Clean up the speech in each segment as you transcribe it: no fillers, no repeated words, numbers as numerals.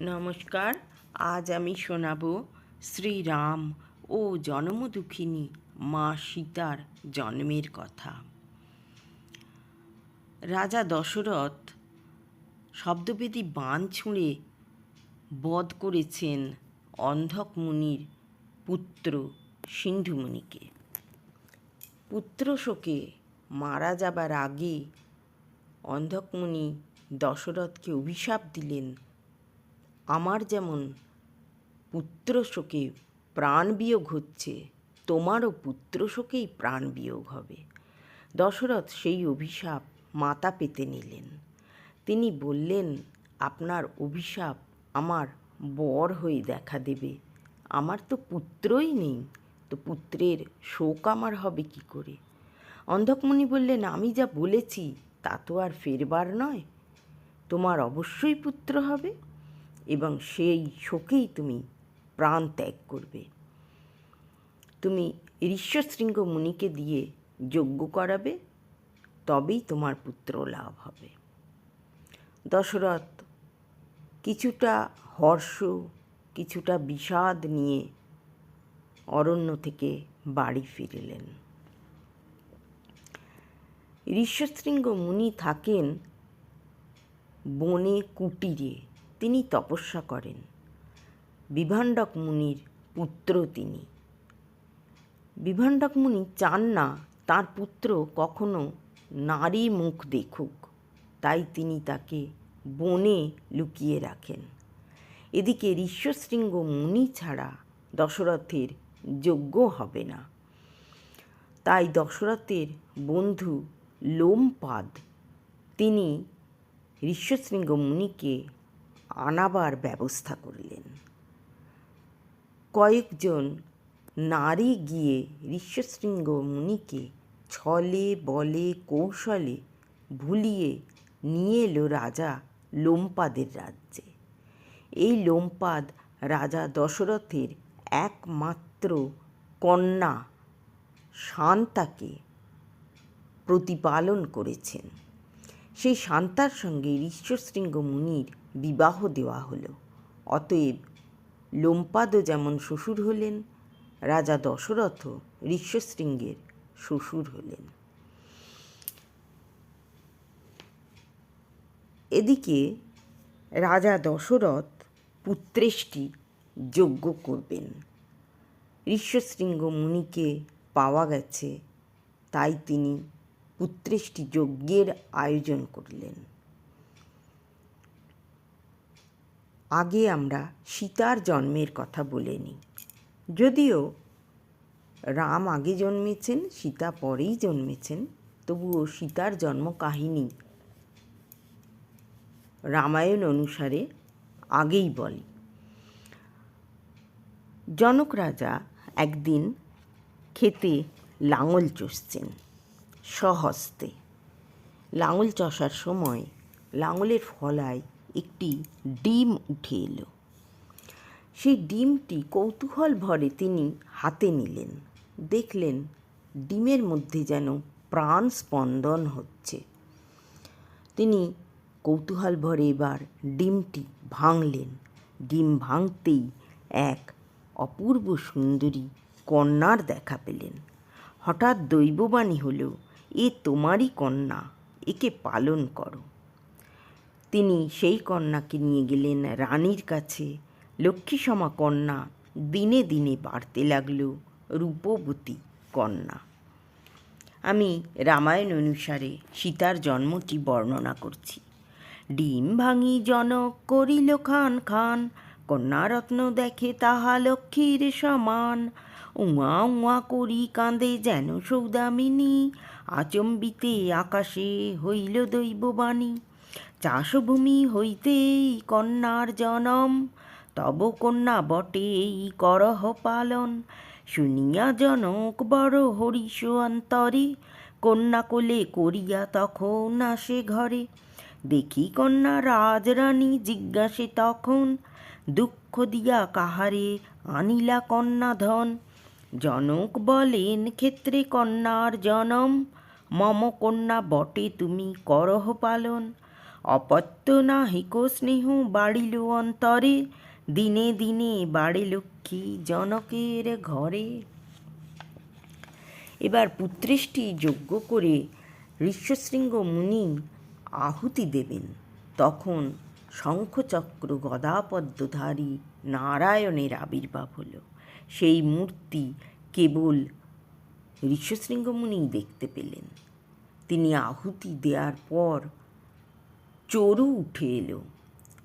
নমস্কার। আজ আমি শোনাব শ্রীরাম ও জনমদুখিনী মা সীতার জন্মের কথা। রাজা দশরথ শব্দবেদী বাণ ছুঁড়ে বধ করেছেন অন্ধক মুনির পুত্র সিন্ধুমুনিকে। পুত্র শোকে মারা যাবার আগে অন্ধক মুনি দশরথকে অভিশাপ দিলেন, আমার যেমন পুত্র শোকে প্রাণ বিয়োগ হচ্ছে, তোমারও পুত্র শোকেই প্রাণ বিয়োগ হবে। দশরথ সেই অভিশাপ মাথা পেতে নিলেন। তিনি বললেন, আপনার অভিশাপ আমার বর হয়ে দেখা দেবে। আমার তো পুত্রই নেই, তো পুত্রের শোক আমার হবে কি করে? অন্ধকমুনি বললেন, আমি যা বলেছি তা তো আর ফেরবার নয়। তোমার অবশ্যই পুত্র হবে এবং সেই শোকেই তুমি প্রাণ ত্যাগ করবে। তুমি ঋষ্যশৃঙ্গ মুনিকে দিয়ে যজ্ঞ করাবে, তবেই তোমার পুত্র লাভ হবে। দশরথ কিছুটা হর্ষ, কিছুটা বিষাদ নিয়ে অরণ্য থেকে বাড়ি ফিরলেন। ঋষ্যশৃঙ্গ মুনি থাকেন বনে কুটিরে, তিনি তপস্যা করেন। বিভাণ্ডক মুনির পুত্র তিনি। বিভাণ্ডক মুনি চান না তার পুত্র কখনো নারী মুখ দেখুক, তাই তিনি তাকে বনে লুকিয়ে রাখেন। এদিকে ঋষ্যশৃঙ্গ মুনি ছাড়া দশরথের যজ্ঞ হবে না। তাই দশরথের বন্ধু লোমপাদ তিনি ঋষ্যশৃঙ্গ মুনিকে আনাবার ব্যবস্থা করলেন। কয়েকজন নারী গিয়ে ঋষ্যশৃঙ্গ মুনিকে ছলে বলে কৌশলে ভুলিয়ে নিয়ে এলো রাজা লোমপাদের রাজ্যে। এই লোমপাদ রাজা দশরথের একমাত্র কন্যা শান্তাকে প্রতিপালন করেছেন। সেই শান্তার সঙ্গে ঋষ্যশৃঙ্গ মুনির বিবাহ দেওয়া হলো। অতএব লোমপাদও যেমন শ্বশুর হলেন, রাজা দশরথও ঋষ্যশৃঙ্গের শ্বশুর হলেন। এদিকে রাজা দশরথ পুত্রেষ্টি যজ্ঞ করবেন। ঋষ্যশৃঙ্গ মুনিকে পাওয়া গেছে, তাই তিনি পুত্রেষ্টি যজ্ঞের আয়োজন করলেন। আগে আমরা সীতার জন্মের কথা বলে নিই। যদিও রাম আগে জন্মেছেন, সীতা পরেই জন্মেছেন, তবুও সীতার জন্ম কাহিনী রামায়ণ অনুসারে আগেই বলি। জনক রাজা একদিন ক্ষেতে লাঙল চষছেন স্বহস্তে। লাঙল চষার সময় লাঙলের ফলায় একটি ডিম উঠে এলো। সেই ডিমটি কৌতূহল ভরে তিনি হাতে নিলেন। দেখলেন ডিমের মধ্যে যেন প্রাণ স্পন্দন হচ্ছে। তিনি কৌতূহল ভরে এবার ডিমটি ভাঙলেন। ডিম ভাঙতেই এক অপূর্ব সুন্দরী কন্যার দেখা পেলেন। হঠাৎ দৈববাণী হলো, এ তোমারই কন্যা, একে পালন করো। তিনি সেই কন্যাকে নিয়ে গেলেন রানীর কাছে। লক্ষ্মীসমা কন্যা দিনে দিনে বাড়তে লাগল রূপবতী কন্যা। আমি রামায়ণ অনুসারে সীতার জন্মটি বর্ণনা করছি। ডিম ভাঙি জনক করিল খান খান, কন্যারত্ন দেখে তাহা লক্ষ্মীর সমান। উঁয়া উঁয়া করি কাঁদে যেন সৌদামিনী, আচম্বিতে আকাশে হইল দৈববাণী। চাষভূমি হইতেই কন্যার জনম, তব কন্যা বটে এই করহ পালন। শুনিয়া জনক বড় হরিষ অন্তরে, কন্যা কোলে করিয়া তখন আসে ঘরে। দেখি কন্যা রাজরানী জিজ্ঞাসে তখন, দুঃখ দিয়া কাহারে আনিলা কন্যা ধন। জনক বলেন ক্ষেত্রে কন্যার জনম, মম কন্যা বটে তুমি করহ পালন। অপত্য নাহিক স্নেহ বাড়িল অন্তরে, দিনে দিনে বাড়ে লক্ষ্মী জনকের ঘরে। এবার পুত্রেষ্টি যজ্ঞ করে ঋষ্যশৃঙ্গ মুনি আহুতি দেবেন। তখন শঙ্খচক্র গদাপদ্মধারী নারায়ণের আবির্ভাব হল। সেই মূর্তি কেবল ঋষ্যশৃঙ্গ মুনিই দেখতে পেলেন। তিনি আহুতি দেওয়ার পর চরু উঠে এলো।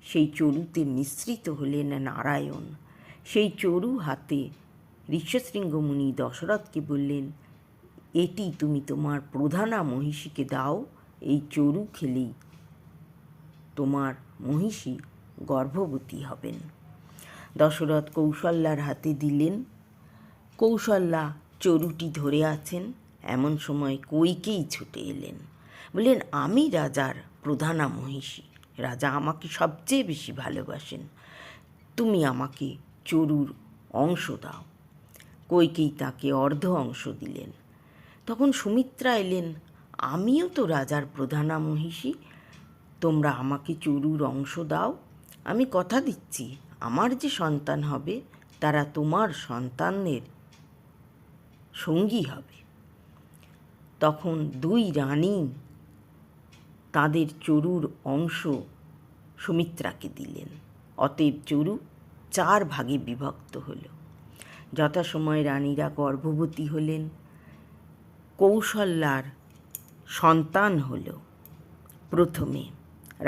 সেই চরুতে মিশ্রিত হলেন নারায়ণ। সেই চরু হাতে ঋষ্যশৃঙ্গ মুনি দশরথকে বললেন, এটি তুমি তোমার প্রধানা মহিষীকে দাও, এই চরু খেলেই তোমার মহিষী গর্ভবতী হবেন। দশরথ কৌশল্যার হাতে দিলেন। কৌশল্যা চরুটি ধরে আছেন। এমন সময় কইকেয়ী ছুটে এলেন, বললেন, আমি রাজার প্রধানা মহিষী, রাজা আমাকে সবচেয়ে বেশি ভালোবাসেন, তুমি আমাকে চরুর অংশ দাও। কইকেয়ী তাকে অর্ধ অংশ দিলেন। তখন সুমিত্রা এলেন, আমিও তো রাজার প্রধানা মহিষী, তোমরা আমাকে চরুর অংশ দাও, আমি কথা দিচ্ছি আমার যে সন্তান হবে তারা তোমার সন্তানদের সঙ্গী হবে। তখন দুই রানী তাদের চরুর অংশ সুমিত্রাকে দিলেন। অতএব চরু 4 ভাগে বিভক্ত হল। যথাসময়ে রানীরা গর্ভবতী হলেন। কৌশল্যার সন্তান হল। প্রথমে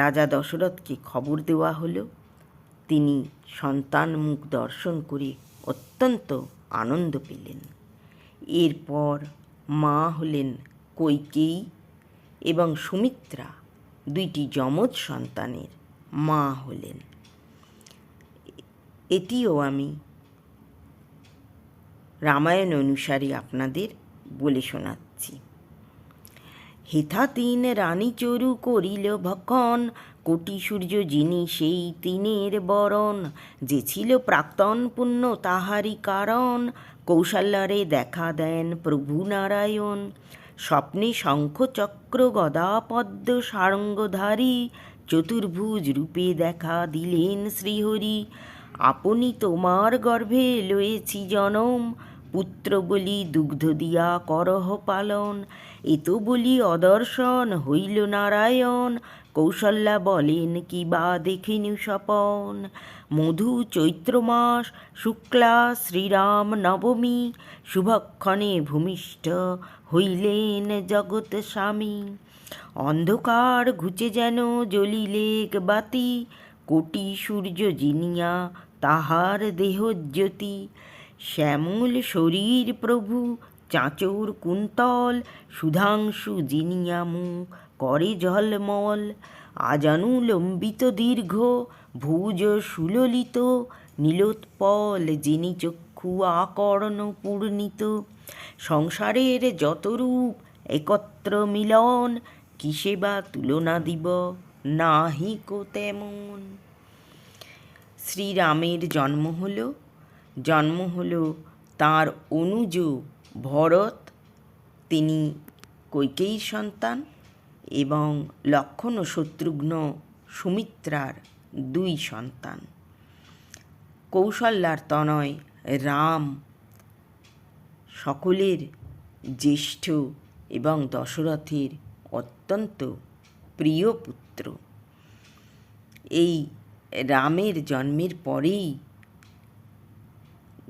রাজা দশরথকে খবর দেওয়া হলো। তিনি সন্তান মুখ দর্শন করে অত্যন্ত আনন্দ পেলেন। এরপর মা হলেন কইকেয়ী এবং সুমিত্রা 2টি যমজ সন্তানের মা হলেন। এটিও আমি রামায়ণ অনুসারে আপনাদের বলে শোনাচ্ছি। হেথা 3 রানী চরু করিল ভক্ষণ, কোটি সূর্য যিনি সেই 3 বরণ, যে ছিল প্রাক্তন পুণ্য তাহারি কারণ, কৌশল্যারে দেখা দেন প্রভু নারায়ণ। স্বপ্নে শঙ্খ চক্র গদা পদ্ম সারঙ্গধারী, চতুর্ভুজ রূপে দেখা দিলেন শ্রীহরি। আপনি তোমার গর্ভে লয়েছি জনম, পুত্র বলি দুগ্ধ দিয়া করহ পালন। এত বলি অদর্শন হইল নারায়ণ, কৌশল্যা বলেন কি বা দেখিনু স্বপন। মধু চৈত্র মাস শুক্লা শ্রীরাম নবমী, শুভক্ষণে ভূমিষ্ঠ হইলেন জগৎ স্বামী। অন্ধকার ঘুচে যেন জ্বলিলেক বাতি, কোটি সূর্য জিনিয়া তাহার দেহজ্যোতি। শ্যামল শরীর প্রভু চাঁচর কুন্তল, সুধাংশু জিনিয়া মুখ করে ঝলমল। আজানু লম্বিত দীর্ঘ ভুজ সুললিত, নীলোৎপল যিনি চক্ষু আকর্ণ পূর্ণিত। সংসারের যত রূপ একত্র মিলন, কিসে বা তুলনা দিব নাহিক তেমন। শ্রীরামের জন্ম হলো তাঁর অনুজ ভরত, তিনি কইকেয়ীর সন্তান, এবং লক্ষ্মণ ও শত্রুঘ্ন সুমিত্রার 2 সন্তান। কৌশল্যার তনয় রাম সকলের জ্যেষ্ঠ এবং দশরথের অত্যন্ত প্রিয় পুত্র। এই রামের জন্মের পরেই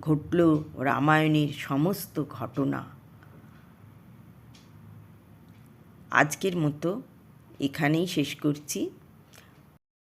ঘটল রামায়ণের সমস্ত ঘটনা। আজকের মতো এখানেই শেষ করছি।